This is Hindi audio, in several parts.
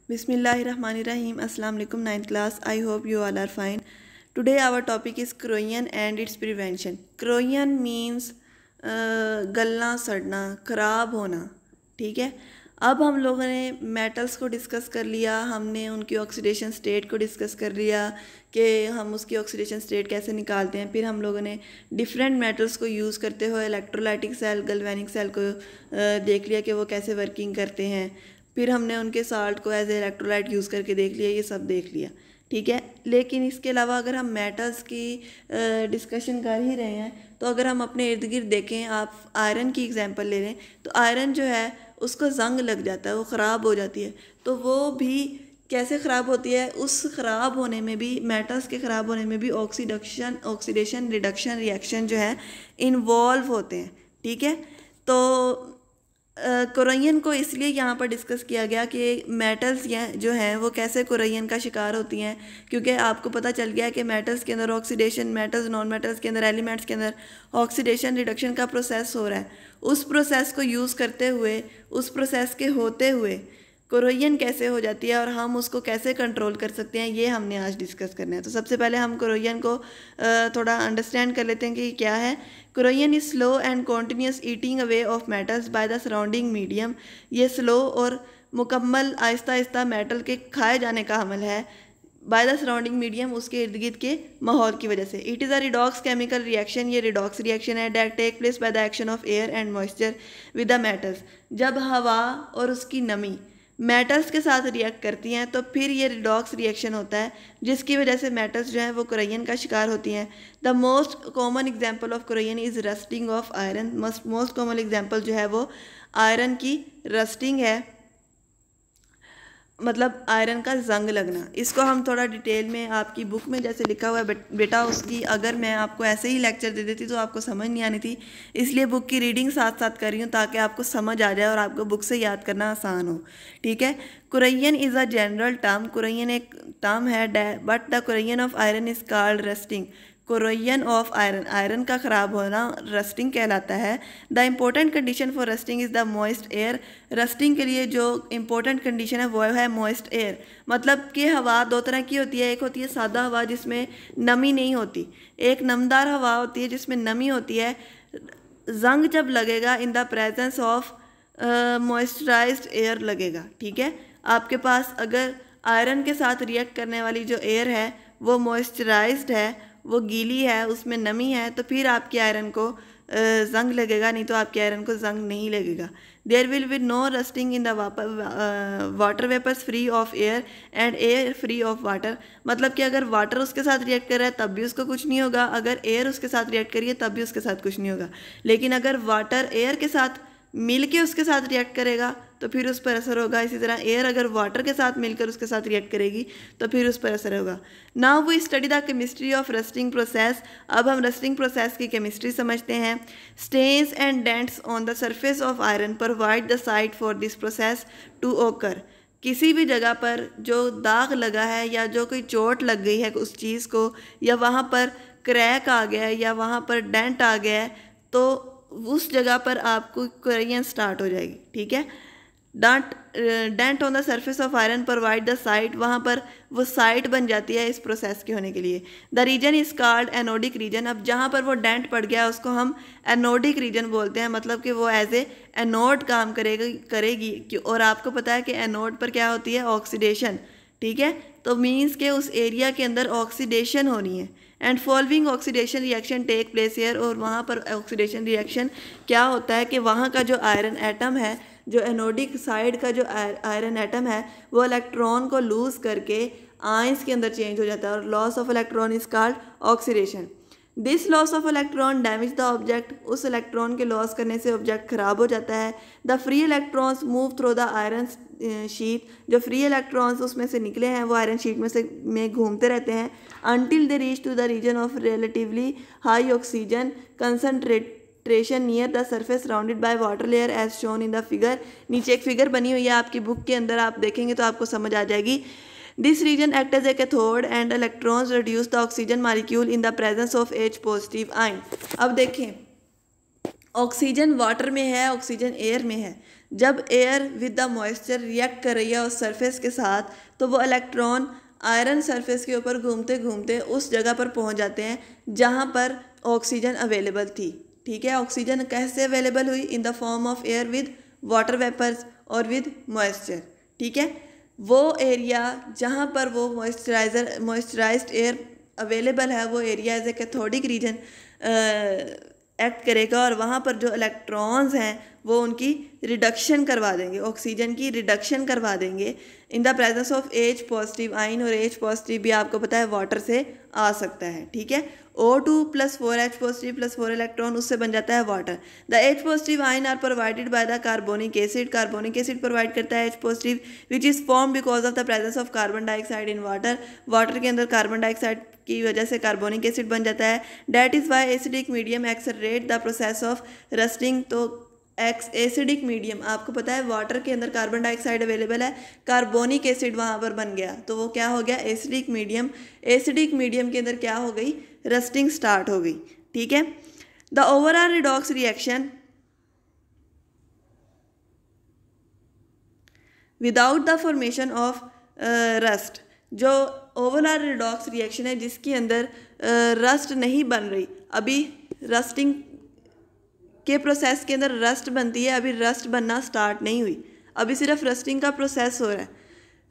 Bismillahirrahmanirrahim. Assalamu alaikum, ninth class. I hope you all are fine. Today our topic is corrosion and its prevention. Corrosion means गलना, सड़ना, ख़राब होना. ठीक है. अब हम लोगों ने मेटल्स को डिस्कस कर लिया, हमने उनकी ऑक्सीडेशन स्टेट को डिस्कस कर लिया कि हम उसकी ऑक्सीडेशन स्टेट कैसे निकालते हैं. फिर हम लोगों ने डिफरेंट मेटल्स को यूज़ करते हुए इलेक्ट्रोलाइटिक सेल, गैल्वेनिक सेल को देख लिया कि वो कैसे वर्किंग करते हैं. फिर हमने उनके साल्ट को एज ए इलेक्ट्रोलाइट यूज़ करके देख लिया. ये सब देख लिया. ठीक है. लेकिन इसके अलावा अगर हम मेटल्स की डिस्कशन कर ही रहे हैं तो अगर हम अपने इर्द गिर्द देखें, आप आयरन की एग्जांपल ले लें तो आयरन जो है उसको जंग लग जाता है, वो ख़राब हो जाती है. तो वो भी कैसे ख़राब होती है, उस ख़राब होने में भी, मेटल्स के ख़राब होने में भी ऑक्सीडेशन रिडक्शन रिएक्शन जो है इन्वॉल्व होते हैं. ठीक है. तो कोरोजन को इसलिए यहाँ पर डिस्कस किया गया कि मेटल्स जो हैं वो कैसे कोरोजन का शिकार होती हैं, क्योंकि आपको पता चल गया कि मेटल्स के अंदर ऑक्सीडेशन, मेटल्स नॉन मेटल्स के अंदर, एलिमेंट्स के अंदर ऑक्सीडेशन रिडक्शन का प्रोसेस हो रहा है. उस प्रोसेस को यूज़ करते हुए, उस प्रोसेस के होते हुए कोरोजन कैसे हो जाती है और हम उसको कैसे कंट्रोल कर सकते हैं, ये हमने आज डिस्कस करना है. तो सबसे पहले हम कोरोजन को थोड़ा अंडरस्टैंड कर लेते हैं कि क्या है. Corrosion is slow and continuous eating away of metals by the surrounding medium. ये स्लो और मुकम्मल आहिस्ता आहिस्ता मेटल के खाए जाने का अमल है बाय द सराउंडिंग मीडियम, उसके इर्द गिर्द के माहौल की वजह से. It is a redox chemical reaction. ये रिडॉक्स रिएक्शन है that take place by the action of air and moisture with the metals. जब हवा और उसकी नमी मेटल्स के साथ रिएक्ट करती हैं तो फिर ये रिडॉक्स रिएक्शन होता है, जिसकी वजह से मेटल्स जो हैं वो कोरोजन का शिकार होती हैं. The most common example of corrosion is rusting of iron. Most common example जो है वो आयरन की रस्टिंग है, मतलब आयरन का जंग लगना. इसको हम थोड़ा डिटेल में आपकी बुक में जैसे लिखा हुआ है बेटा, उसकी अगर मैं आपको ऐसे ही लेक्चर दे देती तो आपको समझ नहीं आनी थी. इसलिए बुक की रीडिंग साथ साथ कर रही हूँ ताकि आपको समझ आ जाए और आपको बुक से याद करना आसान हो. ठीक है. Corrosion is a general term. Corrosion एक टर्म है, but the corrosion of iron is called rusting. Corrosion of iron, iron का ख़राब होना रस्टिंग कहलाता है. The important condition for rusting is the moist air. Rusting के लिए जो इम्पोर्टेंट कंडीशन है वो है मॉइस्ट एयर. मतलब कि हवा दो तरह की होती है. एक होती है सादा हवा जिसमें नमी नहीं होती, एक नमदार हवा होती है जिसमें नमी होती है. जंग जब लगेगा in the presence of moisturised air लगेगा. ठीक है. आपके पास अगर आयरन के साथ रिएक्ट करने वाली जो एयर है वो मॉइस्चराइज्ड है, वो गीली है, उसमें नमी है, तो फिर आपके आयरन को जंग लगेगा, नहीं तो आपके आयरन को जंग नहीं लगेगा. There will be no rusting in the water vapours free of air and air free of water. मतलब कि अगर वाटर उसके साथ रिएक्ट कर रहा है तब भी उसको कुछ नहीं होगा, अगर एयर उसके साथ रिएक्ट करिए तब भी उसके साथ कुछ नहीं होगा. लेकिन अगर वाटर एयर के साथ मिल के उसके साथ रिएक्ट करेगा तो फिर उस पर असर होगा. इसी तरह एयर अगर वाटर के साथ मिलकर उसके साथ रिएक्ट करेगी तो फिर उस पर असर होगा. Now we study the chemistry of rusting process. अब हम रस्टिंग प्रोसेस की केमिस्ट्री समझते हैं. Stains and dents on the surface of iron provide the site for this process to occur. किसी भी जगह पर जो दाग लगा है या जो कोई चोट लग गई है उस चीज़ को, या वहाँ पर क्रैक आ गया है या वहाँ पर डेंट आ गया है, तो उस जगह पर आपको कोरोजन स्टार्ट हो जाएगी. ठीक है. Dent on the surface of iron provide the site. वहाँ पर वो साइट बन जाती है इस प्रोसेस के होने के लिए. The region is called anodic region. अब जहाँ पर वो डेंट पड़ गया उसको हम एनोडिक रीजन बोलते हैं, मतलब कि वो एज ए एनोड काम करेगी. और आपको पता है कि एनोड पर क्या होती है, ऑक्सीडेशन. ठीक है. तो मीन्स के उस एरिया के अंदर ऑक्सीडेशन होनी है. And following oxidation reaction take place here. और वहाँ पर ऑक्सीडेशन रिएक्शन क्या होता है कि वहाँ का जो आयरन एटम है, जो एनोडिक साइड का जो आयरन एटम है, वो इलेक्ट्रॉन को लूज़ करके आयंस के अंदर चेंज हो जाता है और loss of electron is called oxidation. This loss of electron damage the object. उस इलेक्ट्रॉन के लॉस करने से ऑब्जेक्ट खराब हो जाता है. The free electrons move through the iron sheet. जो फ्री इलेक्ट्रॉन्स उसमें से निकले हैं वो आयरन शीट में घूमते रहते हैं until they reach to the region of relatively high oxygen concentration near the surface surrounded by water layer as shown in the figure. नीचे एक फिगर बनी हुई है आपकी बुक के अंदर, आप देखेंगे तो आपको समझ आ जाएगी. This region act as a cathode and electrons reduce the oxygen molecule in the presence of H positive ion. अब देखें, ऑक्सीजन वाटर में है, ऑक्सीजन एयर में है. जब air with the moisture react कर रही है उस सरफेस के साथ तो वो इलेक्ट्रॉन आयरन सरफेस के ऊपर घूमते घूमते उस जगह पर पहुंच जाते हैं जहां पर ऑक्सीजन अवेलेबल थी। ठीक है, ऑक्सीजन कैसे अवेलेबल हुई? In the form of air with water vapours और विद मॉइस्चर। ठीक है, वो एरिया जहाँ पर वो मॉइस्चराइज्ड एयर अवेलेबल है वो area as a cathodic region act करेगा और वहाँ पर जो इलेक्ट्रॉन्स हैं वो उनकी रिडक्शन करवा देंगे, ऑक्सीजन की रिडक्शन करवा देंगे in the presence of H positive आइन। और H पॉजिटिव भी आपको पता है वाटर से आ सकता है। ठीक है, O2 + 4H पॉजिटिव + 4 इलेक्ट्रॉन उससे बन जाता है water. The H positive ion are provided by the carbonic acid. Carbonic acid provide करता है H positive which is form because of the presence of carbon dioxide in water. Water के अंदर कार्बन डाइऑक्साइड की वजह से कार्बोनिक एसिड बन जाता है। That is why acidic medium accelerate the process of rusting. तो एसिडिक मीडियम, आपको पता है वाटर के अंदर कार्बन डाइऑक्साइड अवेलेबल है, कार्बोनिक एसिड वहाँ पर बन गया तो वो क्या हो गया? Acidic medium. एसिडिक मीडियम के अंदर क्या हो गई? रस्टिंग स्टार्ट हो गई। ठीक है, the overall redox reaction without the formation of rust, जो ओवरऑल रिडॉक्स रिएक्शन है जिसके अंदर रस्ट नहीं बन रही, अभी रस्टिंग के प्रोसेस के अंदर रस्ट बनती है, अभी रस्ट बनना स्टार्ट नहीं हुई, अभी सिर्फ रस्टिंग का प्रोसेस हो रहा है।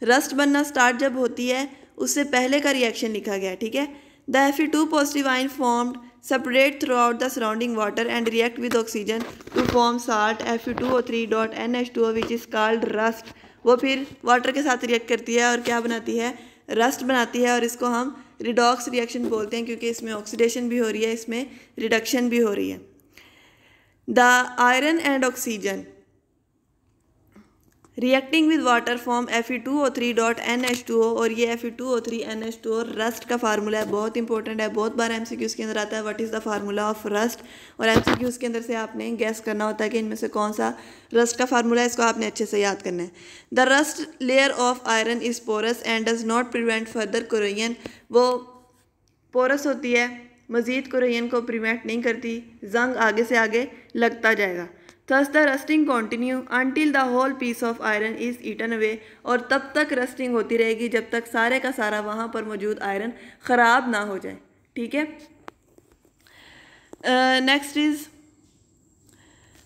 रस्ट बनना स्टार्ट जब होती है उससे पहले का रिएक्शन लिखा गया है। ठीक है, the Fe2 positive ion formed separate throughout the surrounding water and react with oxygen to form salt Fe2O3.NH2O which is called rust। वो फिर वाटर के साथ रिएक्ट करती है और क्या बनाती है? रस्ट बनाती है और इसको हम रिडॉक्स रिएक्शन बोलते हैं क्योंकि इसमें ऑक्सीडेशन भी हो रही है, इसमें रिडक्शन भी हो रही है। The iron and oxygen reacting with water form Fe2O3.NH2O और ये Fe2O3NH2O रस्ट का फार्मूला है, बहुत इंपॉर्टेंट है, बहुत बार MCQs के अंदर आता है what is the formula of rust. और MCQs के अंदर से आपने गैस करना होता है कि इनमें से कौन सा रस्ट का फार्मूला है, इसको आपने अच्छे से याद करना है। The rust layer of iron is porous and does not prevent further corrosion. वो पोरस होती है, मज़ीद कोरोजन को प्रिवेंट नहीं करती, जंग आगे से आगे लगता जाएगा। Thus the rusting continue until the whole piece of iron is eaten away। और तब तक रस्टिंग होती रहेगी जब तक सारे का सारा वहाँ पर मौजूद आयरन ख़राब ना हो जाए। ठीक है, next is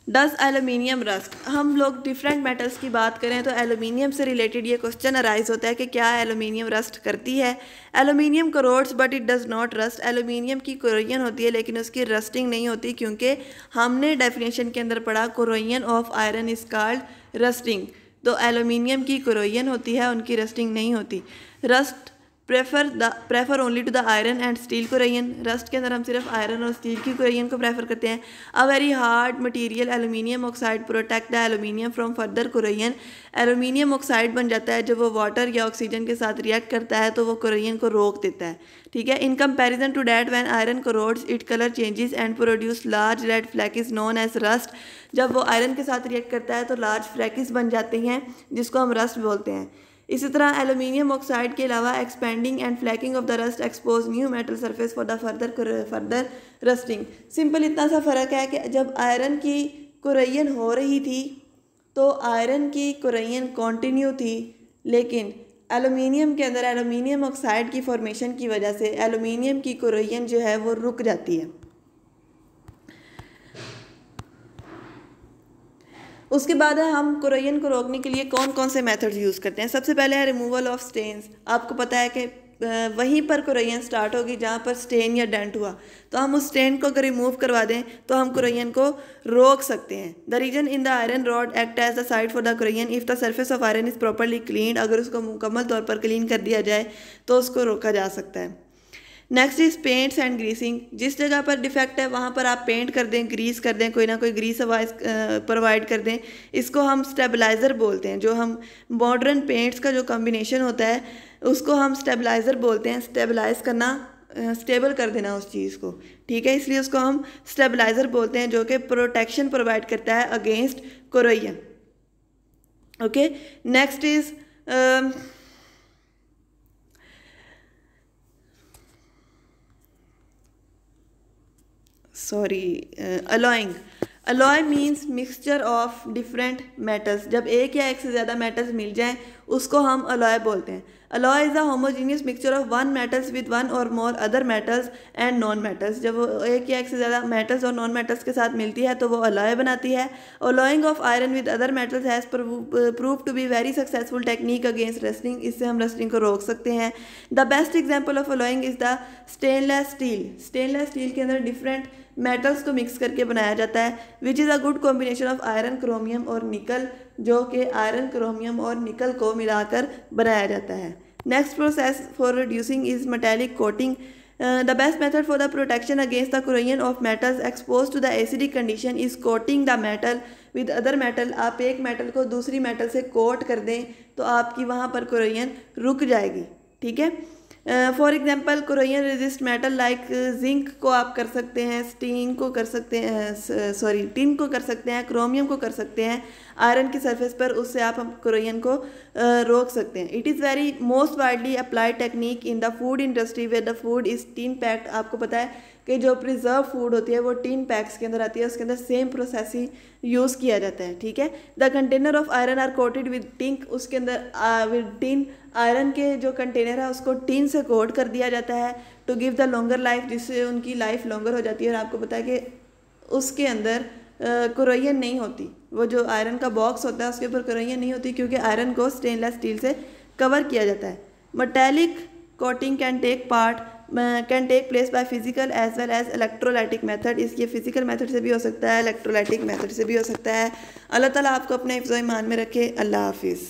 does aluminium rust. हम लोग डिफरेंट मेटल्स की बात करें तो एलुमिनियम से रिलेटेड ये क्वेश्चन अराइज होता है कि क्या एलुमिनियम रस्ट करती है? Aluminium crores but it does not rust. Aluminium की कोरोजन होती है लेकिन उसकी रस्टिंग नहीं होती क्योंकि हमने डेफिनेशन के अंदर पढ़ा corrosion of iron is called rusting. तो एलुमिनियम की कोरोजन होती है, उनकी रस्टिंग नहीं होती। Rust prefer only to the iron and steel corrosion. Rust के अंदर हम सिर्फ आयरन और स्टील की कोरोजन को प्रेफर करते हैं। A very hard material aluminium oxide protect the aluminium from further corrosion. Aluminium oxide बन जाता है जब वो वाटर या ऑक्सीजन के साथ रिएक्ट करता है तो वो कोरोजन को रोक देता है। ठीक है, in comparison to that when iron corrodes it colour changes and produce large red flakes known as rust. जब वो आयरन के साथ रिएक्ट करता है तो लार्ज फ्लैकिस बन जाते हैं जिसको हम रस्ट बोलते हैं। इसी तरह एलुमिनियम ऑक्साइड के अलावा expanding and फ्लैकिंग of the rust expose new metal surface for the further rusting. Simple इतना सा फ़र्क है कि जब आयरन की कोरोजन हो रही थी तो आयरन की कोरोजन कंटिन्यू थी, लेकिन एलुमिनियम के अंदर एलुमिनियम ऑक्साइड की फॉर्मेशन की वजह से एलुमिनियम की कोरोजन जो है वो रुक जाती है। उसके बाद है हम कोरोजन को रोकने के लिए कौन कौन से मेथड्स यूज़ करते हैं। सबसे पहले है रिमूवल ऑफ स्टेन्स। आपको पता है कि वहीं पर कोरोजन स्टार्ट होगी जहाँ पर स्टेन या डेंट हुआ, तो हम उस स्टेन को अगर रिमूव करवा दें तो हम कोरोजन को रोक सकते हैं। The region in the iron rod act as the site for the corrosion if the surface of iron is properly clean. अगर उसको मुकम्मल तौर पर क्लीन कर दिया जाए तो उसको रोका जा सकता है। Next is paints and greasing. जिस जगह पर डिफेक्ट है वहाँ पर आप पेंट कर दें, ग्रीस कर दें, कोई ना कोई ग्रीस प्रोवाइड कर दें, इसको हम स्टेबलाइज़र बोलते हैं। जो हम मॉडर्न पेंट्स का जो कॉम्बिनेशन होता है उसको हम स्टेबलाइज़र बोलते हैं। स्टेबलाइज करना, स्टेबल कर देना उस चीज़ को। ठीक है, इसलिए उसको हम स्टेबलाइज़र बोलते हैं जो कि प्रोटेक्शन प्रोवाइड करता है against corrosion. Okay, next is alloying. Alloy means mixture of different metals. जब एक या एक से ज़्यादा मेटल्स मिल जाएं उसको हम अलॉय बोलते हैं। Alloy is a homogeneous mixture of one metals with one or more other metals and non metals. जब वो एक या एक से ज़्यादा मेटल्स और नॉन मेटल्स के साथ मिलती है तो वो अलॉय बनाती है। Alloying of iron with other metals has prove to be very successful technique against rusting. इससे हम रस्टिंग को रोक सकते हैं। The best example of alloying is the stainless steel. Stainless steel के अंदर डिफरेंट मेटल्स को मिक्स करके बनाया जाता है, which is a good combination of iron, chromium और निकल, जो कि आयरन, क्रोमियम और निकल को मिलाकर बनाया जाता है। Next process for reducing is metallic coating. The best method for the protection against the corrosion of metals expose to the acidic condition is coating the metal with other metal. आप एक मेटल को दूसरी मेटल से कोट कर दें तो आपकी वहाँ पर corrosion रुक जाएगी। ठीक है। For example corrosion resist metal like zinc को आप कर सकते हैं, स्टीन को कर सकते हैं, टिन को कर सकते हैं, क्रोमियम को कर सकते हैं आयरन की सरफेस पर, उससे आप corrosion को रोक सकते हैं। It is very most widely applied technique in the food industry where the food is tin packed. आपको पता है कि जो प्रिजर्व फूड होती है वो टिन पैक्स के अंदर आती है, उसके अंदर सेम प्रोसेस ही यूज़ किया जाता है। ठीक है। The container of iron are coated with tin. उसके अंदर विद टिन, आयरन के जो कंटेनर है उसको टिन से कोट कर दिया जाता है to give the longer life, जिससे उनकी लाइफ लॉन्गर हो जाती है। और आपको पता है कि उसके अंदर corrosion नहीं होती। वो जो आयरन का बॉक्स होता है उसके ऊपर corrosion नहीं होती, क्योंकि आयरन को स्टेनलेस स्टील से कवर किया जाता है। Metallic coating can take place by physical as well as electrolytic method. इसके फिजिकल मेथड से भी हो सकता है, इलेक्ट्रोलाइटिक मेथड से भी हो सकता है। अल्लाह ताला आपको अपने हिफ्ज़-ओ-ईमान में रखे। अल्लाह हाफिज़।